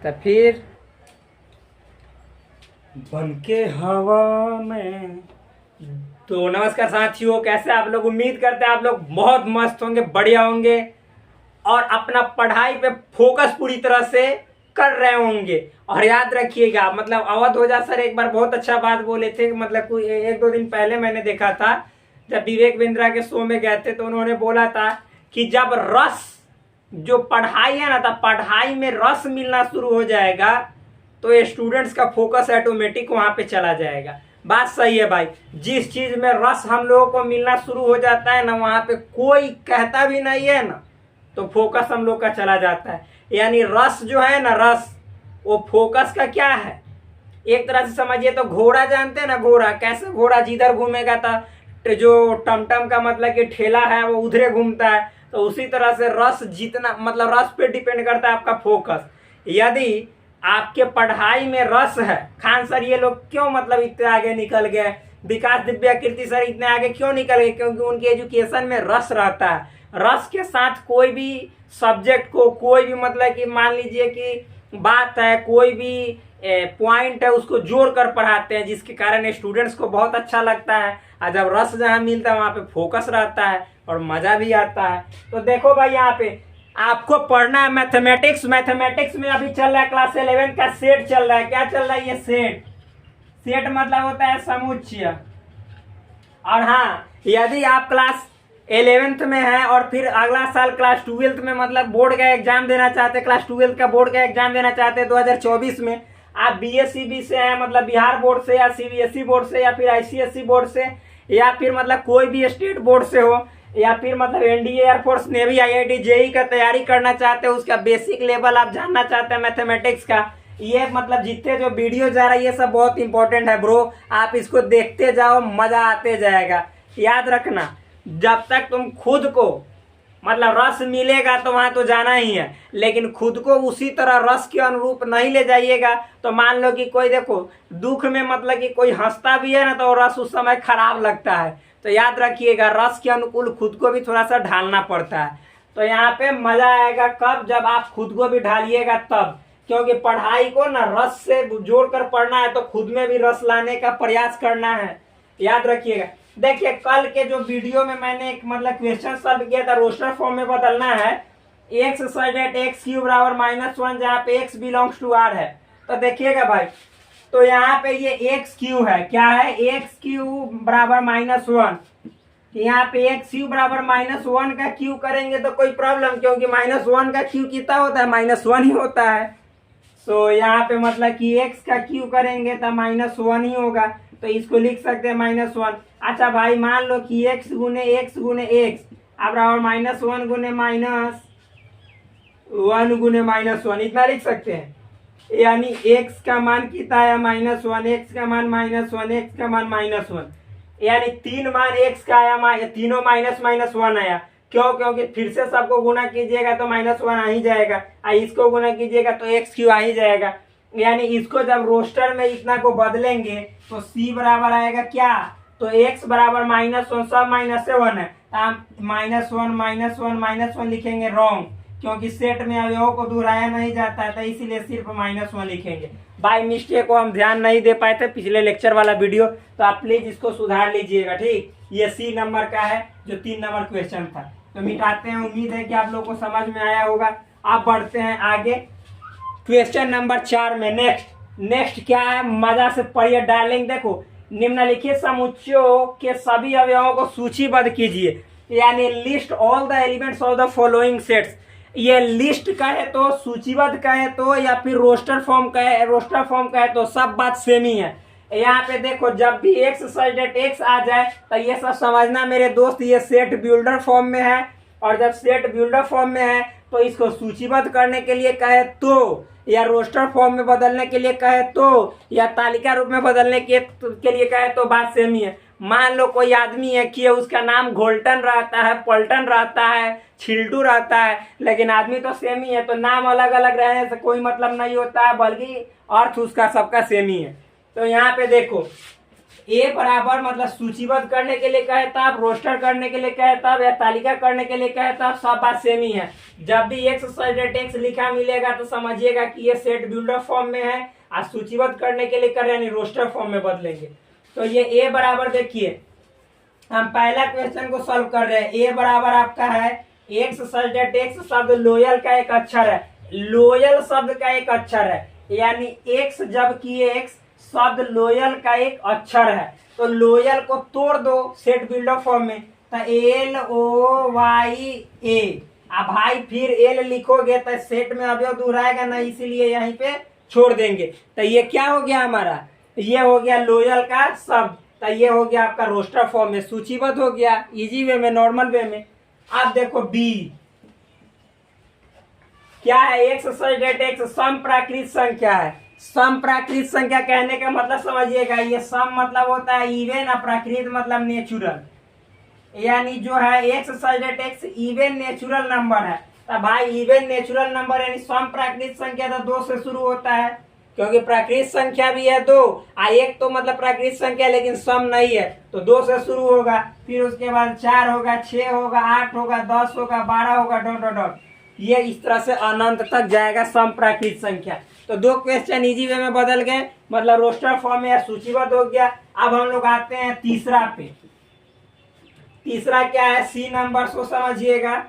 तो फिर बनके हवा में। तो नमस्कार साथियों, कैसे आप लोग? उम्मीद करते हैं आप लोग बहुत मस्त होंगे, बढ़िया होंगे और अपना पढ़ाई पे फोकस पूरी तरह से कर रहे होंगे। और याद रखिएगा, मतलब अवध ओझा सर एक बार बहुत अच्छा बात बोले थे, मतलब कोई 1-2 दिन पहले मैंने देखा था, जब विवेक बिंद्रा के शो में गए थे, तो उन्होंने बोला था कि जब रस, जो पढ़ाई है ना, तब पढ़ाई में रस मिलना शुरू हो जाएगा तो स्टूडेंट्स का फोकस ऑटोमेटिक वहां पे चला जाएगा। बात सही है भाई। जिस चीज में रस हम लोगों को मिलना शुरू हो जाता है ना, वहां पे कोई कहता भी नहीं है ना, तो फोकस हम लोग का चला जाता है। यानी रस जो है ना, रस वो फोकस का क्या है, एक तरह से समझिए तो घोड़ा जानते हैं ना, घोड़ा कैसे, घोड़ा जिधर घूमेगा तो जो टमटम का मतलब कि ठेला है वो उधरे घूमता है। तो उसी तरह से रस जितना, मतलब रस पे डिपेंड करता है आपका फोकस। यदि आपके पढ़ाई में रस है, खान सर ये लोग क्यों मतलब इतने आगे निकल गए, विकास दिव्या कीर्ति सर इतने आगे क्यों निकल गए? क्योंकि उनके एजुकेशन में रस रहता है। रस के साथ कोई भी सब्जेक्ट को, कोई भी मतलब कि मान लीजिए कि बात है, कोई भी पॉइंट है, उसको जोड़ कर पढ़ाते हैं, जिसके कारण स्टूडेंट्स को बहुत अच्छा लगता है। और जब रस जहाँ मिलता है वहाँ पे फोकस रहता है और मजा भी आता है। तो देखो भाई, यहाँ पे आपको पढ़ना है मैथमेटिक्स। मैथमेटिक्स में अभी चल रहा है क्लास 11 का सेट चल रहा है। क्या चल रहा है? ये सेट। सेट मतलब होता है समुच्चय। और हाँ, यदि आप क्लास 11th में हैं और फिर अगला साल क्लास 12th में मतलब बोर्ड का एग्जाम देना चाहते हैं, क्लास 12th का बोर्ड का एग्जाम देना चाहते हैं 2024 में, आप बीएससीबी से हैं, मतलब बिहार बोर्ड से या सीबीएसई बोर्ड से या फिर आईसीएसई बोर्ड से या फिर मतलब कोई भी स्टेट बोर्ड से हो, या फिर मतलब NDA, air force, navy, IIT, JEE का तैयारी करना चाहते हो, उसका बेसिक लेवल आप जानना चाहते हैं मैथमेटिक्स का, ये मतलब जितने जो वीडियो जा रहा है ये सब बहुत इंपॉर्टेंट है ब्रो। आप इसको देखते जाओ, मजा आते जाएगा। याद रखना, जब तक तुम खुद को मतलब रस मिलेगा तो वहां तो जाना ही है, लेकिन खुद को उसी तरह रस के अनुरूप नहीं ले जाइएगा तो मान लो कि कोई, देखो दुख में मतलब कि कोई हंसता भी है ना, तो रस उस समय खराब लगता है। तो याद रखिएगा, रस के अनुकूल खुद को भी थोड़ा सा ढालना पड़ता है। तो यहाँ पे मजा आएगा कब? जब आप खुद को भी ढालिएगा तब। क्योंकि पढ़ाई को ना रस से जोड़कर पढ़ना है, तो खुद में भी रस लाने का प्रयास करना है। याद रखिएगा। देखिए, कल के जो वीडियो में मैंने एक मतलब क्वेश्चन सॉल्व किया था, रोस्टर फॉर्म में बदलना है एक्स सॉलिड एक्स क्यू बराबर -1, जहाँ पे एक्स बिलोंग्स टू आर है। तो देखिएगा भाई, तो यहाँ पे ये एक्स क्यू है, क्या है? एक्स क्यू बराबर -1। यहाँ पे एक्स क्यू बराबर -1 का क्यू करेंगे तो कोई प्रॉब्लम, क्योंकि -1 का क्यू कितना होता है? -1 ही होता है। तो यहाँ पे मतलब कि x का क्यू करेंगे तो -1 ही होगा, तो इसको लिख सकते हैं -1। अच्छा भाई, मान लो कि x गुने x गुने x अब बराबर -1 गुने -1 गुने -1, इतना लिख सकते हैं। यानी x का मान कितना है? -1, x का मान -1, x का मान -1, यानी 3 मान x का आया, तीनों -1 आया। क्यों? क्योंकि फिर से सबको गुना कीजिएगा तो -1 आ ही जाएगा, इसको गुना कीजिएगा तो एक्स क्यू आ ही जाएगा। यानी इसको जब रोस्टर में इतना को बदलेंगे तो c बराबर आएगा क्या? तो x बराबर -1, सब -1 है, -1 लिखेंगे रॉन्ग, क्योंकि सेट में अवयवों को दोहराया नहीं जाता है, तो इसीलिए सिर्फ -1 लिखेंगे। बाय मिस्टेक को हम ध्यान नहीं दे पाए थे पिछले लेक्चर वाला वीडियो, तो आप प्लीज इसको सुधार लीजिएगा, ठीक। ये सी नंबर का है, जो 3 नंबर क्वेश्चन था। तो मिटाते हैं, उम्मीद है कि आप लोगों को समझ में आया होगा। अब बढ़ते हैं आगे क्वेश्चन नंबर 4 में। नेक्स्ट क्या है? मजा से पढ़िए डार्लिंग। देखो, निम्नलिखित समुच्चयों के सभी अवयवों को सूचीबद्ध कीजिए, यानी list all the elements of the following sets. ये लिस्ट कहे तो, सूचीबद्ध कहे तो, या फिर रोस्टर फॉर्म कहे तो सब बात सेम ही है। यहाँ पे देखो, जब भी एक्स सॉलिड एक्स आ जाए तो ये सब समझना मेरे दोस्त, ये सेट बिल्डर फॉर्म में है। और जब सेट बिल्डर फॉर्म में है तो इसको सूचीबद्ध करने के लिए कहे तो, या रोस्टर फॉर्म में बदलने के लिए कहे तो, या तालिका रूप में बदलने के लिए कहे तो बात सेम ही है। मान लो कोई आदमी है कि उसका नाम घोल्टन रहता है, पल्टन रहता है, छिल्टू रहता है, लेकिन आदमी तो सेम ही है, तो नाम अलग अलग रहने से कोई मतलब नहीं होता है, बल्कि अर्थ उसका सबका सेम ही है। तो यहाँ पे देखो, ए बराबर मतलब सूचीबद्ध करने के लिए कहे तब, रोस्टर करने के लिए कहे तब, या तालिका करने के लिए कहे तब, सब बात सेम ही है। जब भी एक्स सब्जेक्ट एक्स लिखा मिलेगा तो समझिएगा कि ये सेट बिल्डर फॉर्म में है, और सूचीबद्ध करने के लिए कर रहे हैं रोस्टर फॉर्म में बदलेंगे। तो ये ए बराबर देखिए, हम पहला क्वेश्चन को सॉल्व कर रहे हैं। ए बराबर आपका है एक्स सब्जेक्ट एक्स शब्द लोयल का एक अक्षर है, लोयल शब्द का एक अक्षर है, यानी एक्स जबकि एक्स शब्द लोयल का एक अक्षर है। तो लोयल को तोड़ दो सेट बिल्डर फॉर्म में, तो एल ओ वाई ए। अब भाई फिर एल लिखोगे तो सेट में अवयव दोहराएगा ना, इसीलिए यहीं पे छोड़ देंगे। तो ये क्या हो गया हमारा, ये हो गया लोयल का शब्द। तो ये हो गया आपका रोस्टर फॉर्म में, सूचीबद्ध हो गया इजी वे में, नॉर्मल वे में। अब देखो बी क्या है, एक्स सब्जेक्ट एक्स सम प्राकृत संख्या है। सम प्राकृत संख्या कहने का मतलब समझिएगा, ये सम मतलब होता है इवेन, और प्राकृत मतलब नेचुरल, यानी जो है x subject x even natural number है। तो भाई इवेन नेचुरल नंबर यानी सम प्राकृत संख्या तो 2 से शुरू होता है, क्योंकि प्राकृत संख्या भी है 2, एक तो मतलब प्राकृत संख्या लेकिन सम नहीं है, तो 2 से शुरू होगा, फिर उसके बाद 4 होगा, 6 होगा, 8 होगा, 10 होगा, 12 होगा, डॉट डॉट डॉट, ये इस तरह से अनंत तक जाएगा सम प्राकृत संख्या। तो 2 क्वेश्चन इजी वे में बदल गए, मतलब रोस्टर फॉर्म में या सूचीबद्ध हो गया। अब हम लोग आते हैं तीसरा पे। तीसरा क्या है, सी नंबर को समझिएगा।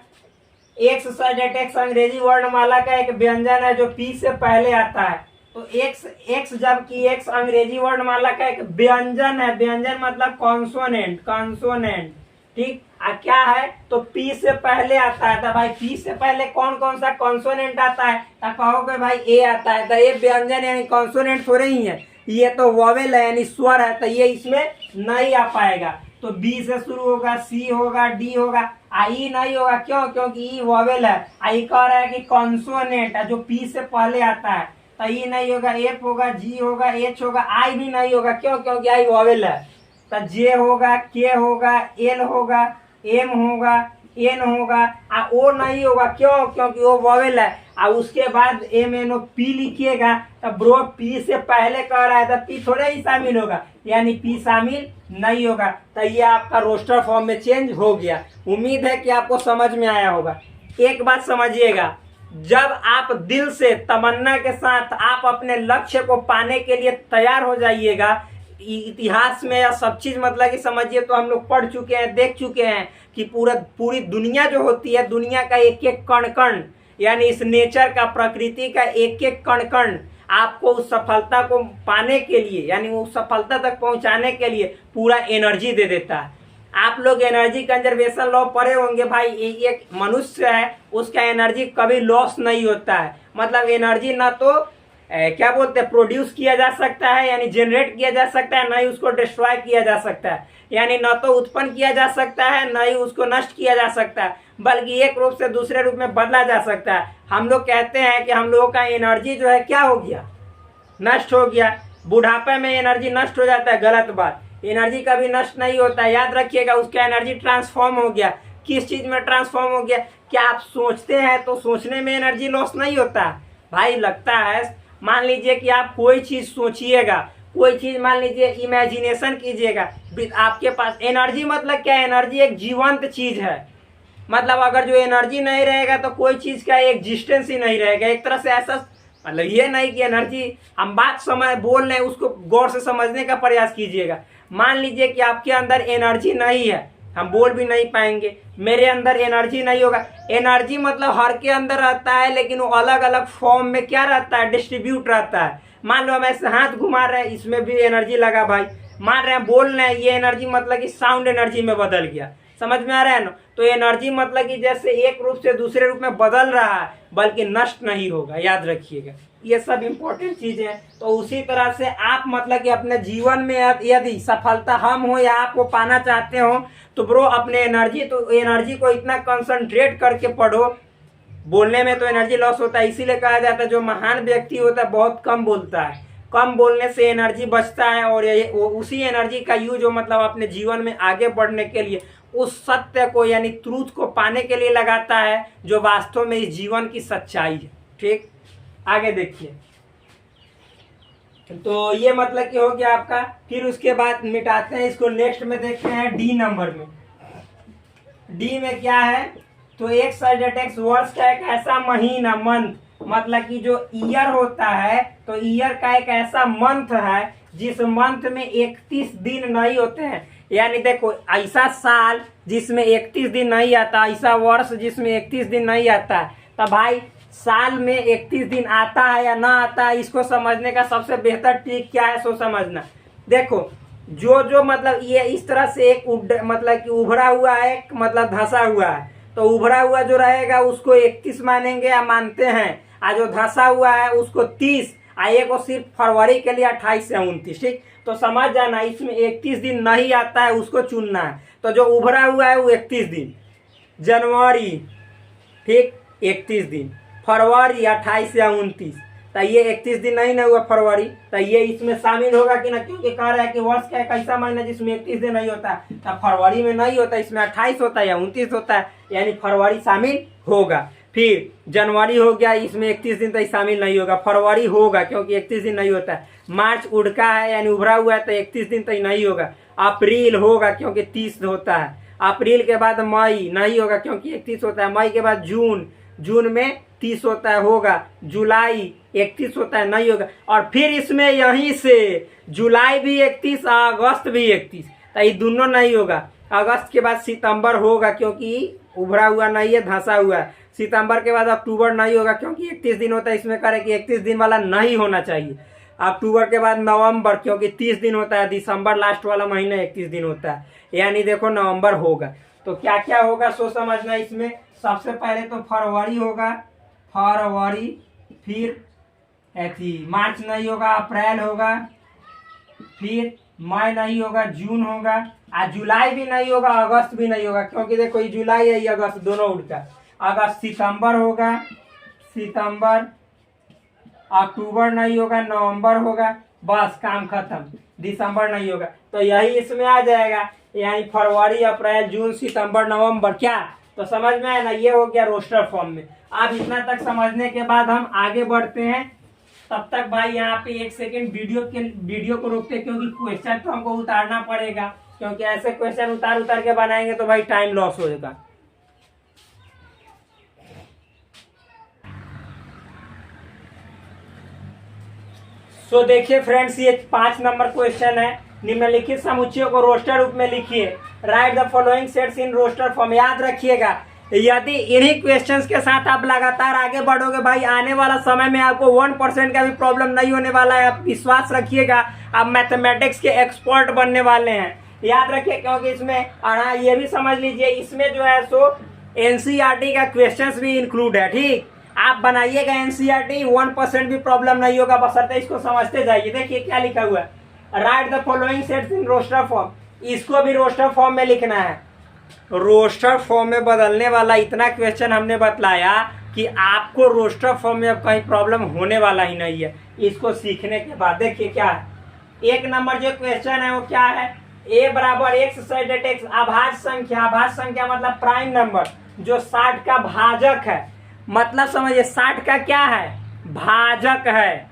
एक्स सब्जेक्ट एक्स अंग्रेजी वर्णमाला का एक व्यंजन है जो पी से पहले आता है। तो एक्स एक्स जबकि एक्स अंग्रेजी वर्णमाला का एक व्यंजन है, व्यंजन मतलब कॉन्सोनेंट, कॉन्सोनेंट, ठीक। क्या है, तो पी से पहले आता है। तो भाई पी से पहले कौन कौन सा कॉन्सोनेंट आता है, तो कहोगे भाई ए आता है। तो ये व्यंजन यानी कॉन्सोनेंट थोड़े ही है, ये तो वॉवेल है यानी स्वर है, तो ये इसमें नहीं आ पाएगा। तो बी से शुरू होगा, सी होगा, डी होगा, आई नहीं होगा। क्यों, क्योंकि ई वॉवेल है। आई कह रहा है कि कॉन्सोनेंट है जो पी से पहले आता है, तो ई नहीं होगा, एफ होगा, जी होगा, एच होगा, आई भी नहीं होगा। क्यों, क्योंकि आई वॉवेल है। तो जे होगा, के होगा, एल होगा, एम होगा, एन होगा, ओ नहीं होगा। क्यों, क्योंकि वो वॉवेल है। और उसके बाद एम एन ओ पी लिखिएगा, तो ब्रो पी से पहले कह रहा है तो पी थोड़े ही शामिल होगा, यानी पी शामिल नहीं होगा। तो ये आपका रोस्टर फॉर्म में चेंज हो गया। उम्मीद है कि आपको समझ में आया होगा। एक बात समझिएगा, जब आप दिल से तमन्ना के साथ आप अपने लक्ष्य को पाने के लिए तैयार हो जाइएगा, इतिहास में या सब चीज मतलब कि समझिए, तो हम लोग पढ़ चुके हैं, देख चुके हैं कि पूरी दुनिया जो होती है, दुनिया का एक एक कण कण, यानी इस नेचर का, प्रकृति का एक एक कण कण आपको उस सफलता को पाने के लिए, यानी उस सफलता तक पहुंचाने के लिए पूरा एनर्जी दे देता है। आप लोग एनर्जी कंजर्वेशन लॉ पढ़े होंगे भाई। एक मनुष्य है, उसका एनर्जी कभी लॉस नहीं होता है। मतलब एनर्जी ना तो क्या बोलते हैं प्रोड्यूस किया जा सकता है, यानी जनरेट किया जा सकता है, ना ही उसको डिस्ट्रॉय किया जा सकता है। यानी न तो उत्पन्न किया जा सकता है, न ही उसको नष्ट किया जा सकता है, बल्कि एक रूप से दूसरे रूप में बदला जा सकता है। हम लोग कहते हैं कि हम लोगों का एनर्जी जो है क्या हो गया, नष्ट हो गया। बुढ़ापे में एनर्जी नष्ट हो जाता है, गलत बात। एनर्जी कभी नष्ट नहीं होता है, याद रखिएगा। उसका एनर्जी ट्रांसफॉर्म हो गया। किस चीज में ट्रांसफॉर्म हो गया, क्या आप सोचते हैं तो सोचने में एनर्जी लॉस नहीं होता भाई। लगता है, मान लीजिए कि आप कोई चीज सोचिएगा, कोई चीज मान लीजिए इमेजिनेशन कीजिएगा, आपके पास एनर्जी मतलब क्या, एनर्जी एक जीवंत चीज है। मतलब अगर जो एनर्जी नहीं रहेगा तो कोई चीज का एग्जिस्टेंस ही नहीं रहेगा। एक तरह से ऐसा, मतलब ये नहीं कि एनर्जी, हम बात समझ बोल रहे हैं उसको गौर से समझने का प्रयास कीजिएगा। मान लीजिए कि आपके अंदर एनर्जी नहीं है, हम बोल भी नहीं पाएंगे, मेरे अंदर एनर्जी नहीं होगा। एनर्जी मतलब हर के अंदर रहता है, लेकिन वो अलग अलग फॉर्म में क्या रहता है, डिस्ट्रीब्यूट रहता है। मान लो हम ऐसे हाथ घुमा रहे हैं, इसमें भी एनर्जी लगा भाई। मान रहे हैं, बोल रहे हैं, ये एनर्जी मतलब कि साउंड एनर्जी में बदल गया। समझ में आ रहा है ना। तो एनर्जी मतलब कि जैसे एक रूप से दूसरे रूप में बदल रहा है, बल्कि नष्ट नहीं होगा, याद रखिएगा। ये सब इंपॉर्टेंट चीजें हैं। तो उसी तरह से आप मतलब कि अपने जीवन में यदि सफलता हम हो या आपको पाना चाहते हो, तो ब्रो अपने एनर्जी को इतना कंसंट्रेट करके पढ़ो। बोलने में तो एनर्जी लॉस होता है, इसीलिए कहा जाता है जो महान व्यक्ति होता है बहुत कम बोलता है। कम बोलने से एनर्जी बचता है, और उसी एनर्जी का यूज हो मतलब अपने जीवन में आगे बढ़ने के लिए, उस सत्य को यानी ट्रूथ को पाने के लिए लगाता है, जो वास्तव में इस जीवन की सच्चाई है। ठीक, आगे देखिए। तो ये मतलब कि हो गया आपका। फिर उसके बाद मिटाते हैं इसको, नेक्स्ट में देखते हैं डी नंबर में। डी में क्या है, तो एक सर्जेटेक्स वर्ष का एक ऐसा महीना, मंथ, मतलब कि जो ईयर होता है, तो ईयर का एक ऐसा मंथ है जिस मंथ में 31 दिन नहीं होते हैं। यानी देखो, ऐसा साल जिसमें 31 दिन नहीं आता, ऐसा वर्ष जिसमें 31 दिन नहीं आता। तो भाई साल में 31 दिन आता है या ना आता है, इसको समझने का सबसे बेहतर ट्रिक क्या है, सो समझना। देखो, जो जो मतलब ये इस तरह से एक मतलब कि उभरा हुआ है, एक मतलब धंसा हुआ है, तो उभरा हुआ जो रहेगा उसको 31 मानेंगे या मानते हैं, और जो धंसा हुआ है उसको 30, आइए को सिर्फ फरवरी के लिए 28 से 29। ठीक, तो समझ जाना, इसमें 31 दिन नहीं आता है उसको चुनना है। तो जो उभरा हुआ है वो 31 दिन, जनवरी, ठीक, 31 दिन, फरवरी 28 या 29, तो ये 31 दिन नहीं ना हुआ फरवरी, तो ये इसमें शामिल होगा कि ना, क्योंकि कह रहा है कि वर्ष का एक ऐसा महीना जिसमें 31 दिन नहीं होता, तो फरवरी में नहीं होता, इसमें 28 होता है या 29 होता है, यानी फरवरी शामिल होगा। फिर जनवरी हो गया, इसमें 31 दिन तो शामिल नहीं होगा, फरवरी होगा क्योंकि 31 दिन नहीं होता है। मार्च उड़का है यानी उभरा हुआ है, तो 31 दिन तो नहीं होगा। अप्रैल होगा क्योंकि 30 होता है। अप्रैल के बाद मई नहीं होगा क्योंकि 31 होता है। मई के बाद जून, जून में 30 होता है, होगा। जुलाई 31 होता है, नहीं होगा। और फिर इसमें यहीं से जुलाई भी 31, अगस्त भी 31, तो ये दोनों नहीं होगा। अगस्त के बाद सितंबर होगा क्योंकि उभरा हुआ नहीं है, धंसा हुआ है। सितंबर के बाद अक्टूबर नहीं होगा क्योंकि 31 दिन होता है, इसमें करे कि 31 दिन वाला नहीं होना चाहिए। अक्टूबर के बाद नवंबर क्योंकि 30 दिन होता है। दिसंबर लास्ट वाला महीना 31 दिन होता है, यानी देखो नवंबर होगा। तो क्या क्या होगा सो समझना इसमें। सबसे पहले तो फरवरी होगा, फरवरी, फिर मार्च नहीं होगा, अप्रैल होगा, फिर मई नहीं होगा, जून होगा, और जुलाई भी नहीं होगा, अगस्त भी नहीं होगा क्योंकि देखो ये जुलाई है, ये अगस्त, दोनों उल्टा। अगस्त, सितंबर होगा, सितंबर, अक्टूबर नहीं होगा, नवंबर होगा, बस काम खत्म। दिसंबर नहीं होगा, तो यही इसमें आ जाएगा, यानी फरवरी, अप्रैल, जून, सितंबर, नवंबर। क्या, तो समझ में आया ना, ये हो गया रोस्टर फॉर्म में। अब इतना तक समझने के बाद हम आगे बढ़ते हैं। तब तक भाई यहाँ पे एक सेकेंड वीडियो को रोकते, क्योंकि क्वेश्चन तो हमको उतारना पड़ेगा, क्योंकि ऐसे क्वेश्चन उतार उतार के बनाएंगे तो भाई टाइम लॉस होगा। सो देखिए फ्रेंड्स, ये 5 नंबर क्वेश्चन है। निम्नलिखित समुच्चयों को रोस्टर रूप में लिखिए। Write the following sets in roster form. याद रखिएगा, यदि इन्हीं क्वेश्चंस के साथ आप लगातार आगे बढ़ोगे भाई, आने वाला समय में आपको 1% का भी प्रॉब्लम नहीं होने वाला है। आप विश्वास रखिएगा, आप मैथमेटिक्स के एक्सपर्ट बनने वाले हैं। याद रखिए, क्योंकि इसमें, और हाँ ये भी समझ लीजिए, इसमें जो है सो एनसीईआरटी का क्वेश्चंस भी इंक्लूड है। ठीक, आप बनाइएगा एनसीईआरटी, 1% भी प्रॉब्लम नहीं होगा, बशर्ते इसको समझते जाइए। देखिए क्या लिखा हुआ है, write the following sets in roster form. इसको भी रोस्टर फॉर्म में लिखना है। रोस्टर फॉर्म में बदलने वाला इतना क्वेश्चन हमने बतलाया कि आपको रोस्टर फॉर्म में अब कहीं प्रॉब्लम होने वाला ही नहीं है इसको सीखने के बाद। देखिए क्या है, 1 नंबर जो क्वेश्चन है वो क्या है, a बराबर x साइडेड x, अभाज्य संख्या। अभाज्य संख्या मतलब प्राइम नंबर जो 60 का भाजक है। मतलब समझिए 60 का क्या है, भाजक है।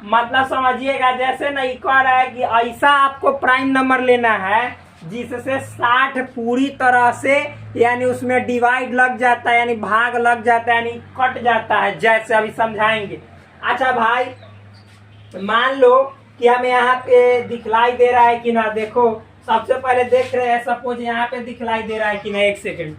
मतलब समझिएगा, जैसे नहीं कह रहा है कि ऐसा आपको प्राइम नंबर लेना है जिससे 60 पूरी तरह से, यानी उसमें डिवाइड लग जाता है, यानी भाग लग जाता है, यानी कट जाता है, जैसे अभी समझाएंगे। अच्छा भाई, मान लो कि हमें यहाँ पे दिखलाई दे रहा है कि ना। देखो सबसे पहले देख रहे हैं, सपोज यहाँ पे दिखलाई दे रहा है कि ना, एक सेकेंड,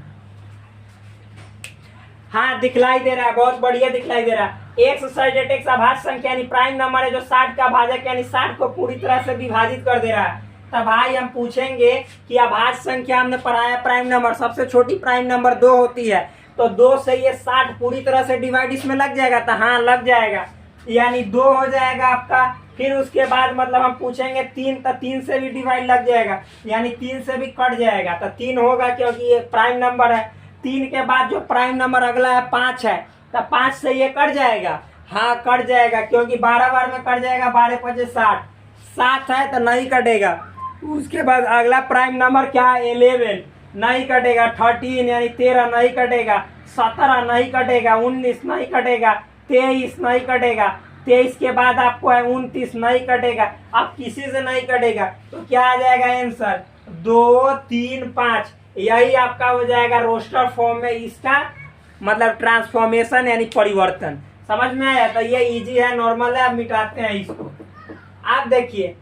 हाँ दिखलाई दे रहा है, बहुत बढ़िया दिखलाई दे रहा है। एक्स साइडेड एक्स अभाज्य संख्या यानी प्राइम नंबर है जो 60 का भाजक, यानी 60 को पूरी तरह से विभाजित कर दे रहा है। तब भाई हम पूछेंगे कि अभाज्य संख्या हमने पढ़ाया प्राइम नंबर, सबसे छोटी प्राइम नंबर 2 होती है, तो 2 से ये 60 पूरी तरह से डिवाइड इसमें लग जाएगा। तो हाँ लग जाएगा, यानी 2 हो जाएगा आपका। फिर उसके बाद मतलब हम पूछेंगे 3, तो 3 से भी डिवाइड लग जाएगा, यानी 3 से भी कट जाएगा, तो 3 होगा क्योंकि ये प्राइम नंबर है। 3 के बाद जो प्राइम नंबर अगला है 5 है, तो 5 से ये कट जाएगा, हाँ कट जाएगा क्योंकि 12 बार में कट जाएगा, 12 5 60, 7 है तो नहीं कटेगा। उसके बाद अगला प्राइम नंबर क्या है, 11, नहीं कटेगा। 13 यानी 13 नहीं कटेगा। 17 नहीं कटेगा। 19 नहीं कटेगा। 23 नहीं कटेगा। 23 के बाद आपको है 29, नहीं कटेगा। अब किसी से नहीं कटेगा तो क्या आ जाएगा आंसर, 2 3 5। यही आपका हो जाएगा रोस्टर फॉर्म में इसका मतलब ट्रांसफॉर्मेशन यानी परिवर्तन। समझ में आया? तो ये इजी है, नॉर्मल है। अब मिटाते हैं इसको। आप देखिए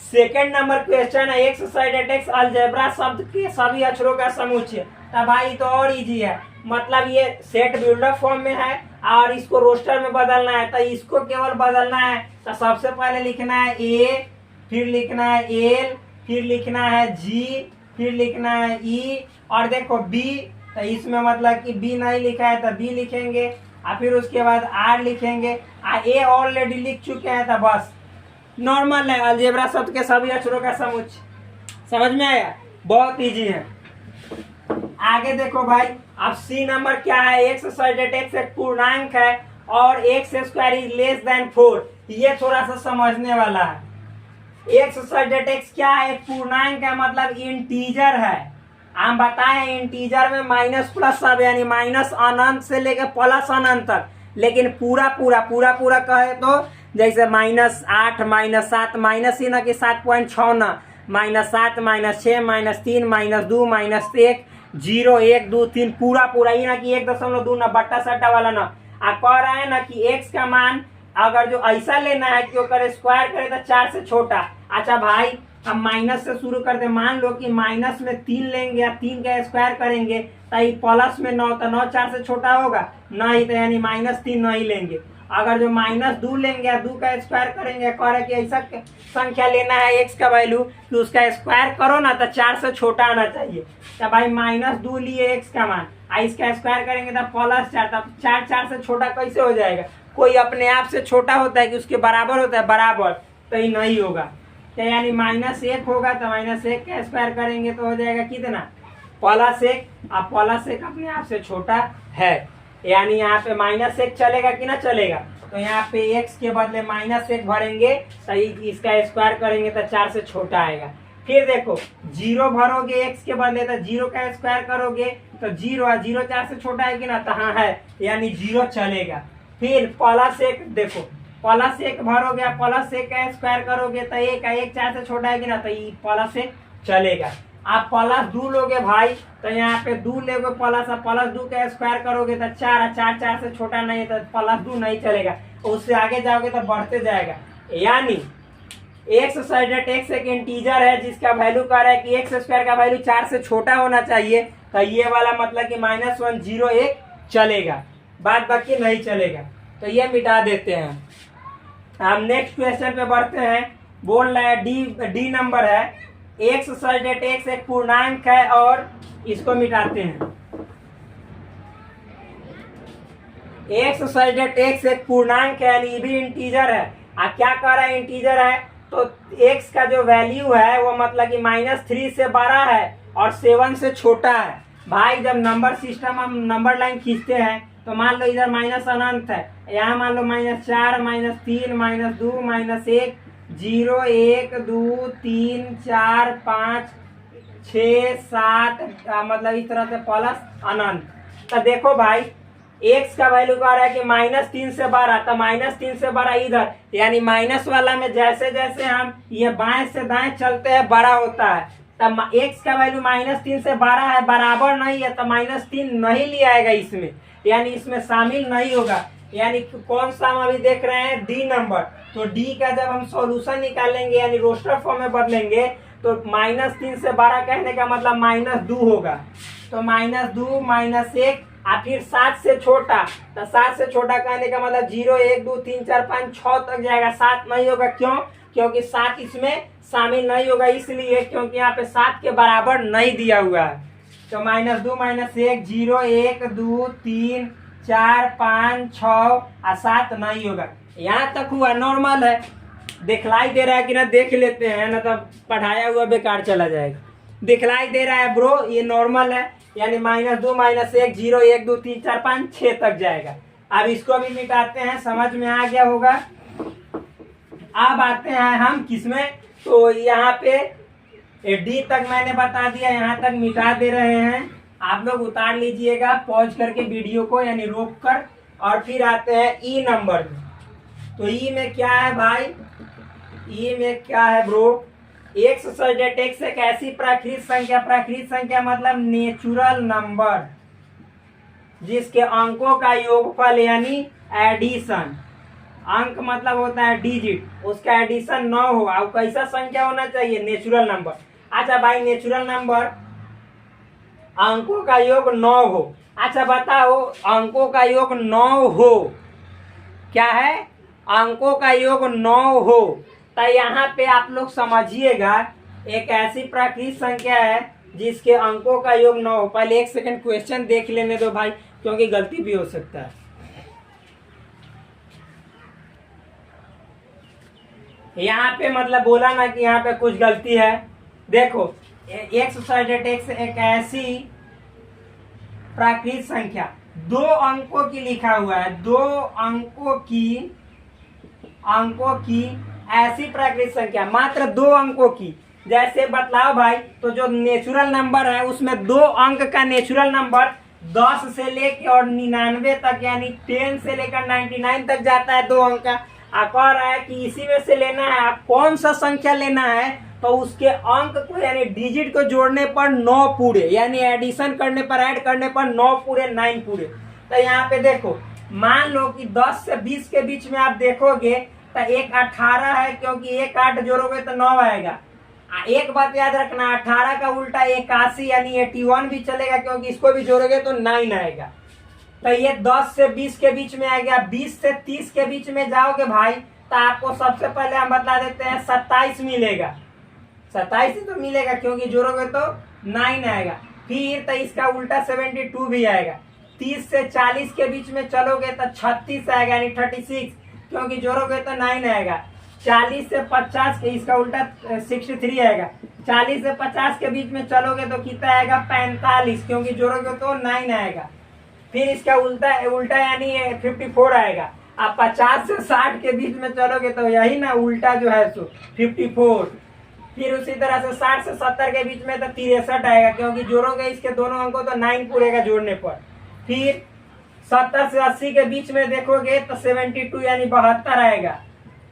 सेकेंड नंबर क्वेश्चन है, एक्सरसाइज एक्स अलजेब्रा शब्द के सभी अक्षरों का समुच्चय। तो भाई तो और इजी है, मतलब ये सेट बिल्डअप फॉर्म में है और इसको रोस्टर में बदलना है। तो इसको केवल बदलना है। तो सबसे पहले लिखना है ए, फिर लिखना है एल, फिर लिखना है जी, फिर लिखना है ई और देखो बी। तो इसमें मतलब कि बी नहीं लिखा है तो बी लिखेंगे और फिर उसके बाद आर लिखेंगे। ए ऑलरेडी लिख चुके हैं तो बस नॉर्मल है, अलजेब्रा शब्द के सभी अक्षरों का समुच्चय। समझ में आया? बहुत इजी है। आगे देखो भाई, अब सी नंबर क्या है, एक्स एक पूर्णांक है और x square is less than 4। ये थोड़ा सा समझने वाला है। एक्स क्या है, एक पूर्णांक है, मतलब इंटीजर है। हम बताएं इंटीजर में माइनस प्लस सब यानी माइनस अनंत से लेकर प्लस अनंत तक, लेकिन पूरा पूरा पूरा पूरा कहे तो जैसे -8 -7 माइनस ही ना कि 7.6 ना, -7 -6 -3 -2 -1 0 1 2 3 पूरा पूरा ही ना कि 1.2 ना बट्टा सट्टा वाला ना। आप कह रहे हैं ना कि एक्स का मान अगर जो ऐसा लेना है कि वो करे स्क्वायर करे तो 4 से छोटा। अच्छा भाई हम माइनस से शुरू करते, मान लो कि माइनस में 3 लेंगे या 3 का स्क्वायर करेंगे तो प्लस में 9, तो 9 4 से छोटा होगा नहीं, तो यानी -3 नहीं लेंगे। अगर जो -2 लेंगे या 2 का स्क्वायर करेंगे, कह रहे कि ऐसा संख्या लेना है एक्स का वैल्यू कि उसका स्क्वायर करो ना तो 4 से छोटा आना चाहिए। तो भाई -2 लिए एक्स का मान, इसका स्क्वायर करेंगे तो +4, तब 4 4 से छोटा कैसे हो जाएगा? कोई अपने आप से छोटा होता है कि उसके बराबर होता है बराबर, तो ये नहीं होगा। तो यानी -1 होगा तो -1 का स्क्वायर करेंगे तो हो जाएगा कितना, +1। अब +1 अपने आप से छोटा है, यानी यहाँ पे -1 चलेगा कि ना चलेगा? तो यहाँ पे x के बदले -1 भरेंगे तो इसका स्क्वायर करेंगे तो 4 से छोटा आएगा। फिर देखो 0 भरोगे x के बदले तो 0 का स्क्वायर करोगे तो 0 है, 0 4 से छोटा है कि ना? तो हाँ है, यानी 0 चलेगा। फिर +1 देखो, +1 भरोगे, +1 का स्क्वायर करोगे तो 1 है, 1 4 से छोटा है कि ना? तो ये +1 चलेगा। आप +2 लोगे भाई तो यहाँ पे 2 लोगे +2 का स्क्वायर करोगे तो 4 है, 4 4 से छोटा नहीं है तो +2 नहीं चलेगा। उससे आगे जाओगे तो बढ़ते जाएगा। यानी एक्स एक इंटीजर है जिसका वैल्यू कह रहा है कि एक्स स्क्वायर का वैल्यू 4 से छोटा होना चाहिए। तो ये वाला मतलब कि -1 0 1 चलेगा, बाद बाकी नहीं चलेगा। तो ये मिटा देते हैं। हम नेक्स्ट क्वेश्चन पे बढ़ते हैं। बोल रहा है डी नंबर है, एक्स एक पूर्णांक है और इसको मिटाते हैं। एक्स एक पूर्णांक है यानी भी इंटीजर है। क्या कह रहा है इंटीजर है तो x का जो वैल्यू है वो मतलब कि -3 से बड़ा है और 7 से छोटा है। भाई जब नंबर सिस्टम हम नंबर लाइन खींचते हैं तो मान लो इधर माइनस अनंत है, यहाँ मान लो -4 -3 -2 -1 0 1 2 3 4 5 6 7 मतलब इस तरह से प्लस अनंत। तो देखो भाई x का वैल्यू कह रहा है कि -3 से बड़ा, तो -3 से बड़ा इधर, यानी माइनस वाला में जैसे जैसे हम ये बाएं से दाएं चलते हैं बड़ा होता है। तब x का वैल्यू -3 से बड़ा है, बराबर नहीं है, तो -3 नहीं लिया आएगा इसमें, यानी इसमें शामिल नहीं होगा। यानी कौन सा हम अभी देख रहे हैं डी नंबर। तो डी का जब हम सॉल्यूशन निकालेंगे यानी रोस्टर फॉर्म में बदलेंगे तो -3 से बड़ा कहने का मतलब -2 होगा। तो -2 -1 और फिर 7 से छोटा, तो 7 से छोटा कहने का मतलब 0 1 2 3 4 5 6 तक जाएगा, 7 नहीं होगा। क्यों? क्योंकि 7 इसमें शामिल नहीं होगा, इसलिए क्योंकि यहाँ पे 7 के बराबर नहीं दिया हुआ है। तो -2 -1 0 1 2 3 4 5 6 और 7 नहीं होगा। यहाँ तक हुआ, नॉर्मल है। दिखलाई दे रहा है कि ना, देख लेते हैं ना, तब पढ़ाया हुआ बेकार चला जाएगा। दिखलाई दे रहा है ब्रो, ये नॉर्मल है, यानी -2 -1 0 1 2 3 4 5 6 तक जाएगा। अब इसको भी मिटाते हैं, समझ में आ गया होगा। अब आते हैं हम किसमें, तो यहाँ पे डी तक मैंने बता दिया, यहाँ तक मिटा दे रहे हैं। आप लोग उतार लीजिएगा पॉज करके वीडियो को, यानी रोक कर, और फिर आते हैं ई नंबर में। तो ई में क्या है भाई, ई में क्या है ब्रो, एक्स सब्जेक्ट एक्स एक ऐसी प्राकृत संख्या मतलब नेचुरल नंबर जिसके अंकों का योगफल यानी एडिशन, अंक मतलब होता है डिजिट, उसका एडिशन 9 हो। अब कैसा संख्या होना चाहिए, नेचुरल नंबर। अच्छा भाई नेचुरल नंबर अंकों का योग 9 हो। अच्छा बताओ अंकों का योग 9 हो, क्या है, अंकों का योग 9 हो, तो यहाँ पे आप लोग समझिएगा एक ऐसी प्राकृत संख्या है जिसके अंकों का योग 9 हो। पहले एक सेकंड क्वेश्चन देख लेने दो भाई, क्योंकि गलती भी हो सकता है। यहाँ पे मतलब बोला ना कि यहाँ पे कुछ गलती है। देखो एक्स सब्जेक्ट एक्स एक ऐसी प्राकृत संख्या 2 अंकों की लिखा हुआ है, 2 अंकों की ऐसी प्राकृत संख्या, मात्र 2 अंकों की। जैसे बतलाओ भाई, तो जो नेचुरल नंबर है उसमें 2 अंक का नेचुरल नंबर 10 से लेकर और 99 तक, यानी 10 से लेकर 99 तक जाता है 2 अंक का। आप कह रहा है कि इसी में से लेना है, आप कौन सा संख्या लेना है, तो उसके अंक को यानी डिजिट को जोड़ने पर 9 पूरे, यानी एडिशन करने पर, ऐड करने पर 9 पूरे 9 पूरे। तो यहाँ पे देखो मान लो कि 10 से 20 के बीच में आप देखोगे तो एक 18 है, क्योंकि एक 8 जोड़ोगे तो 9 आएगा। एक बात याद रखना, 18 का उल्टा 81 यानी 81 भी चलेगा, क्योंकि इसको भी जोड़ोगे तो 9 आएगा। तो ये 10 से 20 के बीच में आ गया। 20 से 30 के बीच में जाओगे भाई तो आपको सबसे पहले हम बता देते हैं 27 मिलेगा, 27 ही तो मिलेगा, क्योंकि जोड़ोगे तो 9 आएगा। फिर तो इसका उल्टा 72 भी आएगा। 30 से 40 के बीच में चलोगे तो 36 आएगा, यानी 36, क्योंकि जोड़ोगे तो 9 आएगा। 40 से 50 के, इसका उल्टा 63 आएगा। 40 से 50 के बीच में चलोगे तो कितना आएगा, 45, क्योंकि जोड़ोगे तो 9 आएगा। फिर इसका उल्टा यानी 54 आएगा। अब 50 से 60 के बीच में चलोगे तो यही ना उल्टा जो है सो 54। फिर उसी तरह से 60 से 70 के बीच में तो 63 आएगा, क्योंकि जोड़ोगे इसके दोनों अंकों तो 9 पूरेगा जोड़ने पर। फिर 70 से 80 के बीच में देखोगे तो 72 यानी 72 आएगा।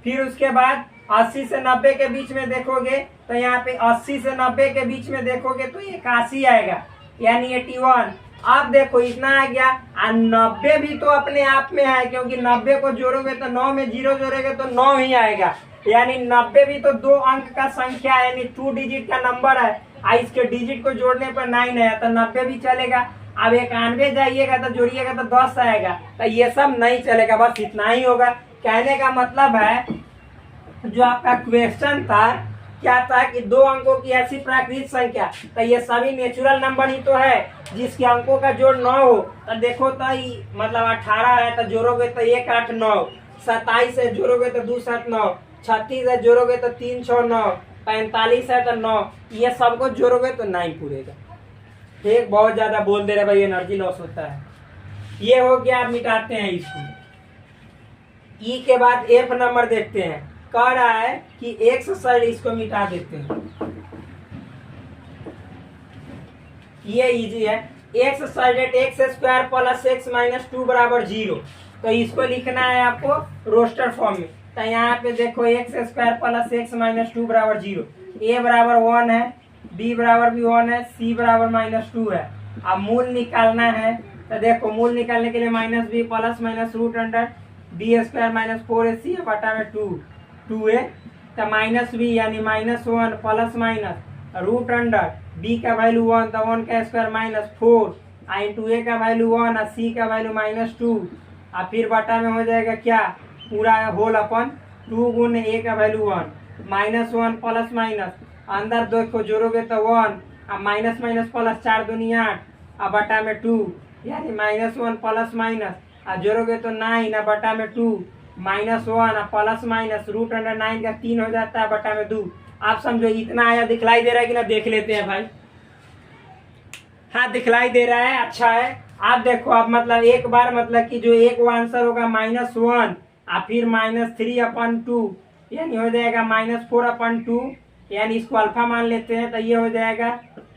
फिर उसके बाद 80 से 90 के बीच में देखोगे तो यहाँ पे 80 से 90 के बीच में देखोगे तो 81 आएगा, यानी 81। अब देखो इतना आ गया। 90 भी तो अपने आप में है, क्योंकि 90 को जोड़ोगे तो 9 में 0 जोड़ेगे तो 9 ही आएगा, यानी 90 भी तो 2 अंक का संख्या है, यानी 2 डिजिट का नंबर है। इसके डिजिट को जोड़ने पर 9 आया तो 90 भी चलेगा। अब 91 जाइएगा तो जोड़िएगा तो 10 आएगा, तो ये सब नहीं चलेगा, बस इतना ही होगा। कहने का मतलब है जो आपका क्वेश्चन था क्या था कि 2 अंकों की ऐसी प्राकृत संख्या, तो ये सभी नेचुरल नंबर ही तो है जिसके अंकों का जोड़ 9 हो। तो देखो तो मतलब 18 है तो जोड़ोगे तो 1 8 9, 27 है जोड़ोगे तो 2 7 9, 36 है जोड़ोगे तो 3 6 9, 45 है तो 9, ये सबको जोड़ोगे तो 9 पूरेगा। ठीक, बहुत ज्यादा बोल दे रहे भाई, एनर्जी लॉस होता है। ये हो गया, आप मिटाते हैं इसको। ई के बाद एफ नंबर देखते हैं। कह रहा है कि एक्स साइड, इसको मिटा देते हैं, ये इजी है। X side x square plus x minus 2 बराबर 0, तो इसको लिखना है आपको रोस्टर फॉर्म में। तो यहाँ पे देखो x square plus x minus 2 बराबर 0, ए बराबर 1 है, बी बराबर भी 1 है, सी बराबर -2 है। अब मूल निकालना है, तो देखो मूल निकालने के लिए minus B plus minus root under B square minus 4ac बटा में 2a, तो माइनस बी यानी -1 plus minus root under B का वैल्यू 1, तो 1 का स्क्वायर -4 इंटू ए का वैल्यू 1 और सी का वैल्यू -2, और फिर बटा में हो जाएगा क्या, पूरा होल अपन 2 गुण ए का वैल्यू 1, -1 प्लस माइनस अंदर 2 को जोड़ोगे तो 1, और माइनस माइनस प्लस 4 दूनी 8, और बटा में 2, यानी -1 प्लस माइनस और जोड़ोगे तो 9 और बटा में 2, -1 और प्लस माइनस रूट अंडर 9 का 3 हो जाता है बटा में 2। आप समझो इतना आया, दिखलाई दे रहा है कि ना, देख लेते हैं भाई। हाँ दिखलाई दे रहा है, अच्छा है। आप देखो आप मतलब एक बार मतलब कि जो एक वो आंसर होगा -1 और फिर -3/2, यानी हो जाएगा -4/2, यानी इसको अल्फा मान लेते हैं, तो ये हो जाएगा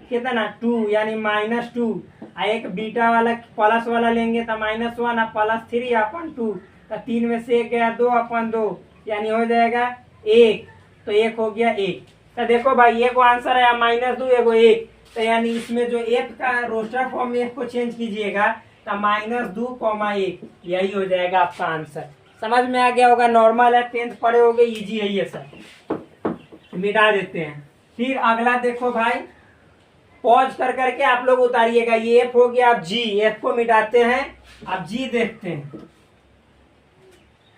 कितना 2, यानी -2। एक बीटा वाला प्लस वाला लेंगे तो -1 और +3/2, तो 3 में से 1 गया 2 अपन 2, यानी हो जाएगा 1। तो 1 हो गया 1। तो देखो भाई ये को आंसर है -2 एगो 1। तो यानी इसमें जो f का रोस्टर फॉर्म में f को चेंज कीजिएगा तो -2, 1 यही हो जाएगा आपका आंसर। समझ में आ गया होगा, नॉर्मल है, 10th पढ़े होगे, इजी है ये सब। मिटा देते हैं। फिर अगला देखो भाई, पॉज कर करके आप लोग उतारिएगा। ये f हो गया, अब g, f को मिटाते हैं। अब g देखते हैं,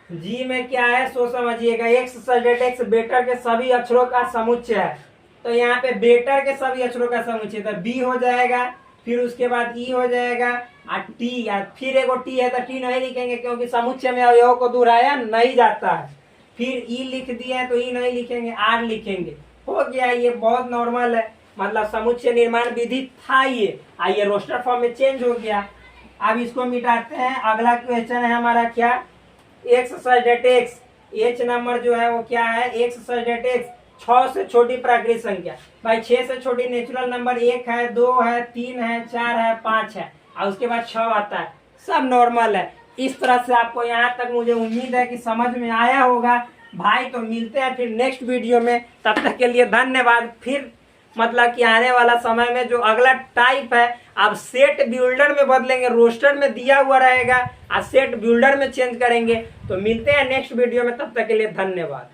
g में क्या है सो समझिएगा। x सजेट x बेटर के सभी अक्षरों का समुच्चय है। तो यहाँ पे बेटर के सभी अक्षरों का समुच्चय, तो b हो जाएगा, फिर उसके बाद e हो जाएगा, और t, या फिर एगो t है तो t नहीं लिखेंगे क्योंकि समुच्चय में अवयव को दोहराया नहीं जाता है। फिर e लिख दिया है तो e नहीं लिखेंगे, r लिखेंगे। हो गया, ये बहुत नॉर्मल है, मतलब समुच्चय निर्माण विधि था ये। आइए रोस्टर फॉर्म में चेंज हो गया। अब इसको मिटाते हैं। अगला क्वेश्चन है हमारा क्या, x सजेट x, h नंबर जो है वो क्या है, x सजेट x, 6 से छोटी प्राकृतिक संख्या। भाई 6 से छोटी नेचुरल नंबर 1 है, 2 है, 3 है, 4 है, 5 है, और उसके बाद 6 आता है। सब नॉर्मल है। इस तरह से आपको यहाँ तक मुझे उम्मीद है कि समझ में आया होगा भाई। तो मिलते हैं फिर नेक्स्ट वीडियो में, तब तक के लिए धन्यवाद। फिर मतलब कि आने वाला समय में जो अगला टाइप है आप सेट बिल्डर में बदलेंगे, रोस्टर में दिया हुआ रहेगा, और सेट बिल्डर में चेंज करेंगे। तो मिलते हैं नेक्स्ट वीडियो में, तब तक के लिए धन्यवाद।